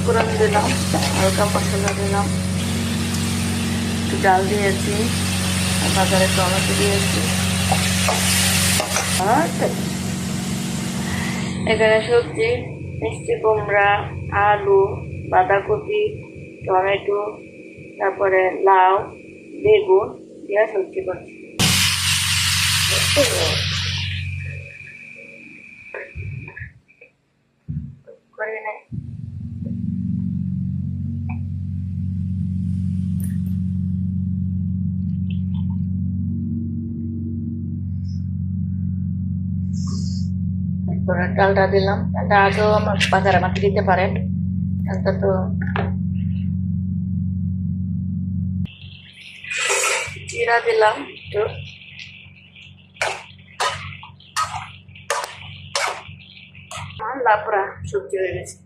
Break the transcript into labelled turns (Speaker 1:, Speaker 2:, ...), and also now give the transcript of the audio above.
Speaker 1: পাঁচফোড়ন দিলাম, হালকা মশলা দিলাম, একটু ডাল দিয়েছি, বাজারে টমেটো দিয়েছি। আর এখানে সবজি মিষ্টি কুমড়া, আলু, বাঁধাকপি, টমেটো, তারপরে লাউ, বেগুন দিয়ে সবজি করছি। করে নেই ডালটা দিলাম, ডালটা আগেও আমার বাজারে আমাকে দিতে পারেন। ডালটা তো জিরা দিলাম একটু, লাবড়া সবজি হয়ে গেছে।